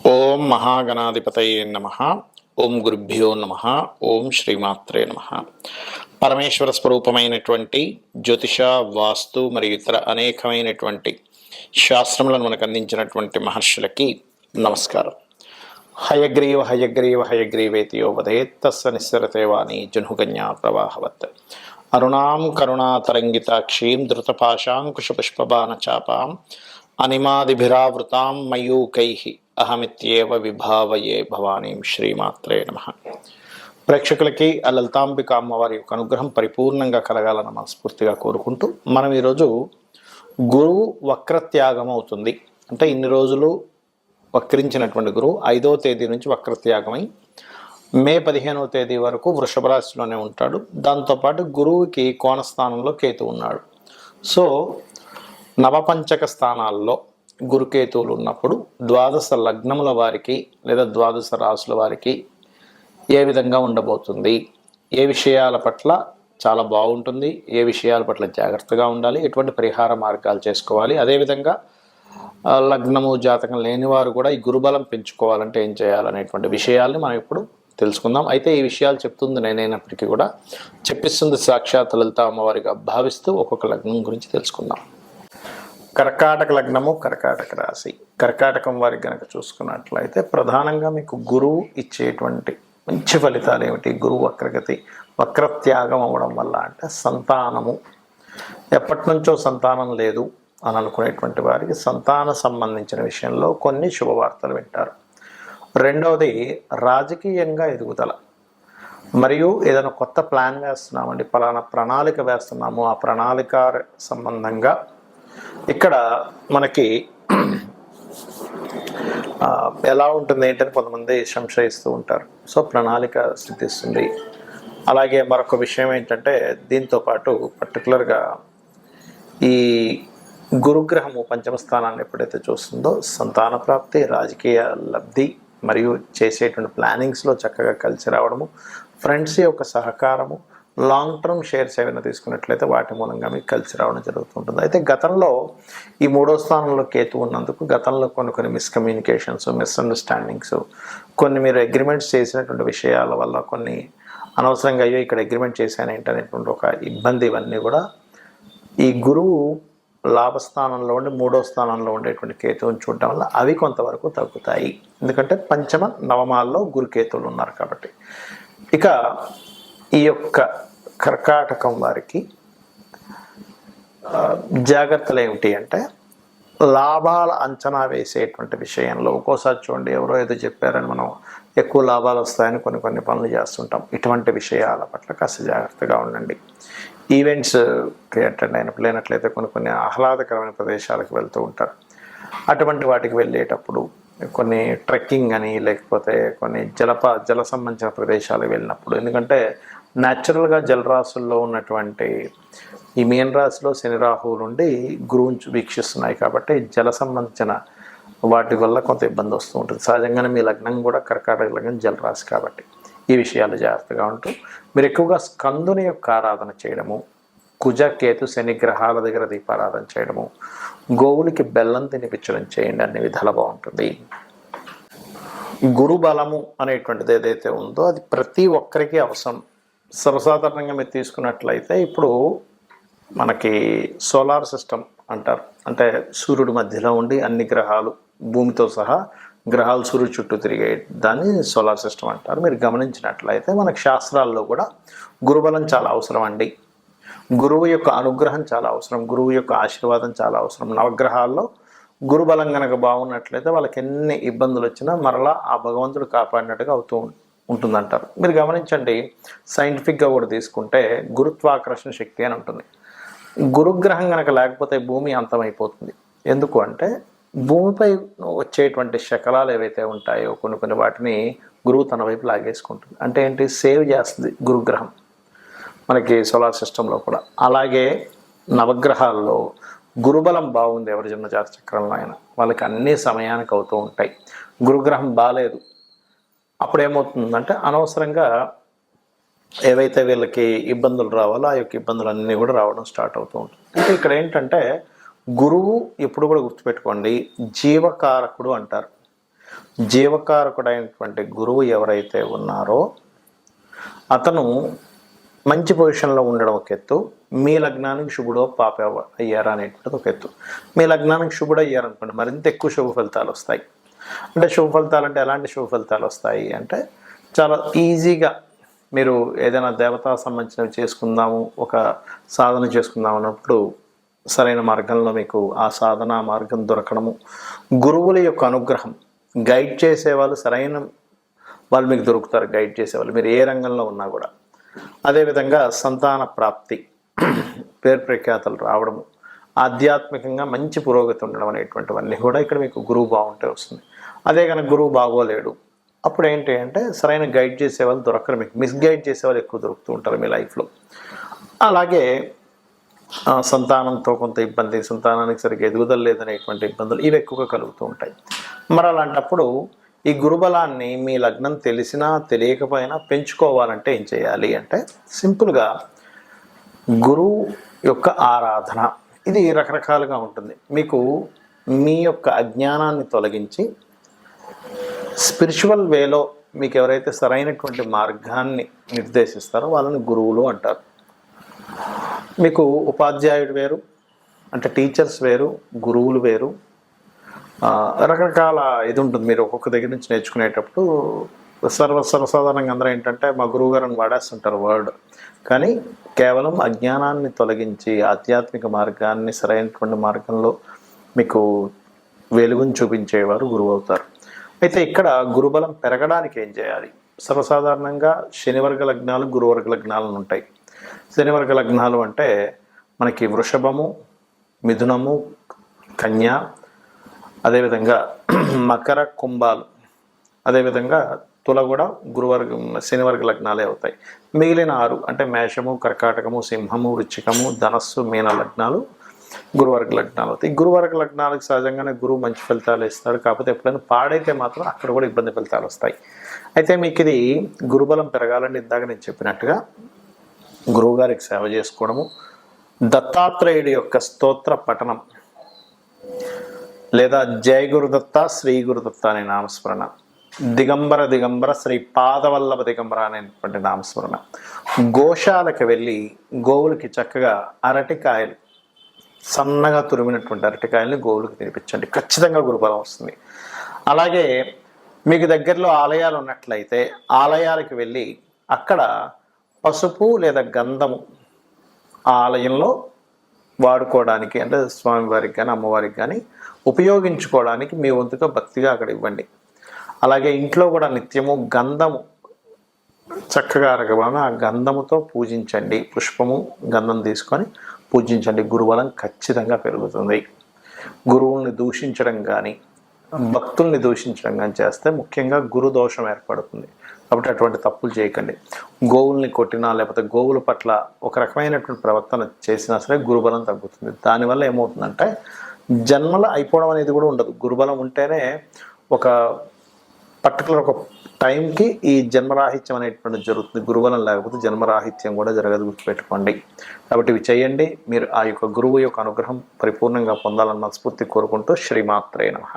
ఓం మహాగణాధిపతయే నమ. ఓం గురుభ్యో నమ. ఓం శ్రీమాత్రే నమ. పరమేశ్వర స్వరూపమైనటువంటి జ్యోతిష, వాస్తు మరియు ఇతర అనేకమైనటువంటి శాస్త్రములను మనకు అందించినటువంటి మహర్షులకి నమస్కారం. హయగ్రీవ హయగ్రీవ హయగ్రీవేతియో వదేత్తస్స నిస్సరతే వాణి జునుకన్యా ప్రవాహవత్. అరుణాం కరుణాతరంగితాక్షీం ధృతపాశాంకుశపుష్పబాణచాపాం అనిమాదిభిరావృతాం మయూకైః అహమిత్యేవ విభావయే భవానీం. శ్రీమాత్రే నమ. ప్రేక్షకులకి ఆ లలితాంబిక అమ్మవారి యొక్క అనుగ్రహం పరిపూర్ణంగా కలగాలని మనస్ఫూర్తిగా కోరుకుంటూ మనం ఈరోజు గురువు వక్రత్యాగం అవుతుంది అంటే ఇన్ని రోజులు వక్రించినటువంటి గురువు 5వ తేదీ నుంచి వక్రత్యాగమై మే 15వ తేదీ వరకు వృషభ రాశిలోనే ఉంటాడు. దాంతోపాటు గురువుకి కోణస్థానంలో కేతు ఉన్నాడు. సో నవపంచక స్థానాల్లో గురుకేతువులు ఉన్నప్పుడు ద్వాదశ లగ్నముల వారికి లేదా ద్వాదశ రాశుల వారికి ఏ విధంగా ఉండబోతుంది, ఏ విషయాల పట్ల చాలా బాగుంటుంది, ఏ విషయాల పట్ల జాగ్రత్తగా ఉండాలి, ఎటువంటి పరిహార మార్గాలు చేసుకోవాలి, అదేవిధంగా లగ్నము జాతకం లేని వారు కూడా ఈ గురుబలం పెంచుకోవాలంటే ఏం చేయాలనేటువంటి విషయాల్ని మనం ఇప్పుడు తెలుసుకుందాం. అయితే ఈ విషయాలు చెప్తుంది నేనైనప్పటికీ కూడా చెప్పిస్తుంది సాక్షాత్ లలిత అమ్మవారిగా భావిస్తూ ఒక్కొక్క లగ్నం గురించి తెలుసుకుందాం. కర్కాటక లగ్నము, కర్కాటక రాశి. కర్కాటకం వారికి కనుక చూసుకున్నట్లయితే ప్రధానంగా మీకు గురువు ఇచ్చేటువంటి మంచి ఫలితాలు ఏమిటి? గురువు వక్రగతి, వక్రత్యాగం అవ్వడం వల్ల అంటే సంతానము, ఎప్పటి నుంచో సంతానం లేదు అని అనుకునేటువంటి వారికి సంతాన సంబంధించిన విషయంలో కొన్ని శుభవార్తలు వింటారు. రెండవది రాజకీయంగా ఎదుగుదల, మరియు ఏదైనా కొత్త ప్లాన్ వేస్తున్నామండి, పలానా ప్రణాళిక వేస్తున్నాము, ఆ ప్రణాళిక సంబంధంగా ఇక్కడ మనకి ఎలా ఉంటుంది ఏంటని కొంతమంది సంశయిస్తూ ఉంటారు. సో ప్రణాళిక సిద్ధిస్తుంది. అలాగే మరొక విషయం ఏంటంటే దీంతో పాటు పర్టికులర్గా ఈ గురుగ్రహము పంచమ స్థానాన్ని ఎప్పుడైతే చూస్తుందో సంతాన ప్రాప్తి, రాజకీయ లబ్ధి మరియు చేసేటువంటి ప్లానింగ్స్లో చక్కగా కలిసి రావడము, ఫ్రెండ్స్ యొక్క సహకారము, లాంగ్ టర్మ్ షేర్స్ ఏమైనా తీసుకున్నట్లయితే వాటి మూలంగా మీకు కలిసి రావడం జరుగుతుంటుంది. అయితే గతంలో ఈ 3వ స్థానంలో కేతు ఉన్నందుకు గతంలో కొన్ని మిస్కమ్యూనికేషన్స్, మిస్అండర్స్టాండింగ్స్, కొన్ని మీరు అగ్రిమెంట్స్ చేసినటువంటి విషయాల వల్ల కొన్ని అనవసరంగా అయ్యో ఇక్కడ అగ్రిమెంట్ చేశాను ఏంటనేటువంటి ఒక ఇబ్బంది, ఇవన్నీ కూడా ఈ గురువు లాభస్థానంలో ఉండి 3వ స్థానంలో ఉండేటువంటి కేతువుని చూడటం వల్ల అవి కొంతవరకు తగ్గుతాయి. ఎందుకంటే పంచమ నవమాల్లో గురుకేతువులు ఉన్నారు కాబట్టి. ఇక ఈ యొక్క కర్కాటకం వారికి జాగ్రత్తలు ఏమిటి అంటే లాభాల అంచనా వేసేటువంటి విషయంలో ఒక్కోసారి చూడండి ఎవరో ఏదో చెప్పారని మనం ఎక్కువ లాభాలు వస్తాయని కొన్ని పనులు చేస్తుంటాం. ఇటువంటి విషయాల పట్ల కాస్త జాగ్రత్తగా ఉండండి. ఈవెంట్స్కి అటెండ్ అయినట్లయితే కొన్ని ఆహ్లాదకరమైన ప్రదేశాలకు వెళ్తూ ఉంటారు. అటువంటి వాటికి వెళ్ళేటప్పుడు కొన్ని ట్రెక్కింగ్ అని లేకపోతే కొన్ని జల సంబంధించిన ప్రదేశాలకు వెళ్ళినప్పుడు, ఎందుకంటే న్యాచురల్గా జలరాశుల్లో ఉన్నటువంటి ఈ మీన రాశిలో శని రాహువు నుండి గురువుని వీక్షిస్తున్నాయి కాబట్టి జల సంబంధించిన వాటి వల్ల కొంత ఇబ్బంది వస్తూ ఉంటుంది. సహజంగానే మీ లగ్నం కూడా కర్కాటక లగ్నం జలరాశి కాబట్టి ఈ విషయాలు జాగ్రత్తగా ఉంటూ మీరు ఎక్కువగా స్కందుని యొక్క ఆరాధన చేయడము, కుజ కేతు శని గ్రహాల దగ్గర దీపారాధన చేయడము, గోవులకి బెల్లం తినిపించడం చేయండి, అన్ని విధాలు బాగుంటుంది. గురుబలము అనేటువంటిది ఏదైతే ఉందో అది ప్రతి ఒక్కరికి అవసరం. సర్వసాధారణంగా మీరు తీసుకున్నట్లయితే ఇప్పుడు మనకి సోలార్ సిస్టమ్ అంటారు, అంటే సూర్యుడి మధ్యలో ఉండి అన్ని గ్రహాలు భూమితో సహా గ్రహాలు సూర్యుడు చుట్టూ తిరిగే దాన్ని సోలార్ సిస్టమ్ అంటారు. మీరు గమనించినట్లయితే మనకి శాస్త్రాల్లో కూడా గురుబలం చాలా అవసరం అండి. గురువు యొక్క అనుగ్రహం చాలా అవసరం, గురువు యొక్క ఆశీర్వాదం చాలా అవసరం. నవగ్రహాల్లో గురుబలం కనుక బాగున్నట్లయితే వాళ్ళకి ఎన్ని ఇబ్బందులు వచ్చినా మరలా ఆ భగవంతుడు కాపాడినట్టుగా అవుతూ ఉంటుందంటారు. మీరు గమనించండి, సైంటిఫిక్గా కూడా తీసుకుంటే గురుత్వాకర్షణ శక్తి అని ఉంటుంది. గురుగ్రహం కనుక లేకపోతే భూమి అంతమైపోతుంది. ఎందుకు అంటే భూమిపై వచ్చేటువంటి శకలాలు ఏవైతే ఉంటాయో కొన్ని వాటిని గురువు తన వైపు లాగేసుకుంటుంది. అంటే ఏంటి, సేవ్ చేస్తుంది గురుగ్రహం మనకి సోలార్ సిస్టంలో కూడా. అలాగే నవగ్రహాల్లో గురుబలం బాగుంది ఎవరి జన్మ జాతక చక్రంలో అయినా వాళ్ళకి అన్ని సమయానికి అవుతూ ఉంటాయి. గురుగ్రహం బాగాలేదు అప్పుడు ఏమవుతుందంటే అనవసరంగా ఏవైతే వీళ్ళకి ఇబ్బందులు రావాలో ఆ యొక్క ఇబ్బందులు అన్నీ కూడా రావడం స్టార్ట్ అవుతూ ఉంటుంది. అంటే ఇక్కడ ఏంటంటే గురువు ఎప్పుడు కూడా గుర్తుపెట్టుకోండి జీవకారకుడు అంటారు. జీవకారకుడైనటువంటి గురువు ఎవరైతే ఉన్నారో అతను మంచి పొజిషన్లో ఉండడం ఒక ఎత్తు, మీ లగ్నానికి శుభుడో పాప అయ్యారా అనేటువంటిది ఒక ఎత్తు. మీ లగ్నానికి శుభుడు అయ్యారనుకోండి మరింత ఎక్కువ శుభ ఫలితాలు వస్తాయి. అంటే శుభ ఫలితాలు అంటే ఎలాంటి శుభ ఫలితాలు వస్తాయి అంటే, చాలా ఈజీగా మీరు ఏదైనా దేవతా సంబంధించినవి చేసుకుందాము, ఒక సాధన చేసుకుందాం అన్నప్పుడు సరైన మార్గంలో మీకు ఆ సాధన మార్గం దొరకడము, గురువుల యొక్క అనుగ్రహం, గైడ్ చేసేవాళ్ళు సరైన వాళ్ళు మీకు దొరుకుతారు, గైడ్ చేసేవాళ్ళు మీరు ఏ రంగంలో ఉన్నా కూడా. అదేవిధంగా సంతాన ప్రాప్తి, పేరు ప్రఖ్యాతలు రావడము, ఆధ్యాత్మికంగా మంచి పురోగతి ఉండడం అనేటువంటివన్నీ కూడా ఇక్కడ మీకు గురువు బాగుంటే వస్తుంది. అదే కనుక గురువు బాగోలేడు అప్పుడు ఏంటి అంటే సరైన గైడ్ చేసేవాళ్ళు దొరకరు, మీకు మిస్గైడ్ చేసేవాళ్ళు ఎక్కువ దొరుకుతూ ఉంటారు మీ లైఫ్లో. అలాగే సంతానంతో కొంత ఇబ్బంది, సంతానానికి సరిగ్గా ఎదుగుదల లేదనేటువంటి ఇబ్బందులు ఇవి ఎక్కువగా కలుగుతూ ఉంటాయి. మరి అలాంటప్పుడు ఈ గురుబలాన్ని మీ లగ్నం తెలిసినా తెలియకపోయినా పెంచుకోవాలంటే ఏం చేయాలి అంటే, సింపుల్గా గురువు యొక్క ఆరాధన ఇది రకరకాలుగా ఉంటుంది. మీకు మీ యొక్క అజ్ఞానాన్ని తొలగించి స్పిరిచువల్ వేలో మీకు ఎవరైతే సరైనటువంటి మార్గాన్ని నిర్దేశిస్తారో వాళ్ళని గురువులు అంటారు. మీకు ఉపాధ్యాయుడు వేరు, అంటే టీచర్స్ వేరు, గురువులు వేరు, రకరకాల ఇది ఉంటుంది. మీరు ఒక్కొక్క దగ్గర నుంచి నేర్చుకునేటప్పుడు సర్వసాధారణంగా అందరూ ఏంటంటే మా గురువు గారిని వాడేస్తుంటారు వర్డ్, కానీ కేవలం అజ్ఞానాన్ని తొలగించి ఆధ్యాత్మిక మార్గాన్ని సరైనటువంటి మార్గంలో మీకు వెలుగుని చూపించేవారు గురువు అవుతారు. అయితే ఇక్కడ గురుబలం పెరగడానికి ఏం చేయాలి? సర్వసాధారణంగా శనివర్గ లగ్నాలు, గురువర్గ లగ్నాలు ఉంటాయి. శనివర్గ లగ్నాలు అంటే మనకి వృషభము, మిథునము, కన్య, అదేవిధంగా మకర, కుంభాలు, అదేవిధంగా తుల కూడా శనివర్గ లగ్నాలే అవుతాయి. మిగిలిన 6 అంటే మేషము, కర్కాటకము, సింహము, వృశ్చికము, ధనస్సు, మీన లగ్నాలు గురువర్గ లగ్నాలు అవుతాయి. గురువర్గ లగ్నాలకు సహజంగానే గురువు మంచి ఫలితాలు ఇస్తాడు, కాకపోతే ఎప్పుడైనా పాడైతే మాత్రం అక్కడ కూడా ఇబ్బంది ఫలితాలు వస్తాయి. అయితే మీకు ఇది గురుబలం పెరగాలని ఇందాక నేను చెప్పినట్టుగా గురువుగారికి సేవ చేసుకోవడము, దత్తాత్రేయుడి యొక్క స్తోత్ర పఠనం లేదా జయ గురుదత్త, శ్రీ గురుదత్త అనే నామస్మరణ, దిగంబర దిగంబర శ్రీ పాదవల్లభ దిగంబర అనేటువంటి నామస్మరణ, గోశాలకు వెళ్ళి గోవులకి చక్కగా అరటికాయలు, సన్నగా తురిమినటువంటి అరటికాయలని గోవులకు తినిపించండి, ఖచ్చితంగా గురుబలం వస్తుంది. అలాగే మీకు దగ్గరలో ఆలయాలు ఉన్నట్లయితే ఆలయాలకు వెళ్ళి అక్కడ పసుపు లేదా గంధము ఆలయంలో వాడుకోవడానికి, అంటే స్వామివారికి కానీ అమ్మవారికి కానీ ఉపయోగించుకోవడానికి మీ వంతుగా భక్తిగా అక్కడ ఇవ్వండి. అలాగే ఇంట్లో కూడా నిత్యము గంధము చక్కగా అరగబడిన ఆ గంధముతో పూజించండి, పుష్పము గంధం తీసుకొని పూజించండి. గురుబలం ఖచ్చితంగా పెరుగుతుంది. గురువుల్ని దూషించడం కానీ భక్తుల్ని దూషించడం కానీ చేస్తే ముఖ్యంగా గురు దోషం ఏర్పడుతుంది. కాబట్టి అటువంటి తప్పులు చేయకండి. గోవుల్ని కొట్టినా లేకపోతే గోవుల పట్ల ఒక రకమైనటువంటి ప్రవర్తన చేసినా సరే గురుబలం తగ్గుతుంది. దానివల్ల ఏమవుతుందంటే జన్మల అయిపోవడం అనేది కూడా ఉండదు. గురుబలం ఉంటేనే ఒక పర్టికులర్ ఒక టైంకి ఈ జన్మరాహిత్యం అనేటువంటి జరుగుతుంది. గురుబలం లేకపోతే జన్మరాహిత్యం కూడా జరగదు, గుర్తుపెట్టుకోండి. కాబట్టి ఇవి చేయండి. మీరు ఆ యొక్క గురువు యొక్క అనుగ్రహం పరిపూర్ణంగా పొందాలన్న స్ఫూర్తి కోరుకుంటూ శ్రీమాత్రే నమః.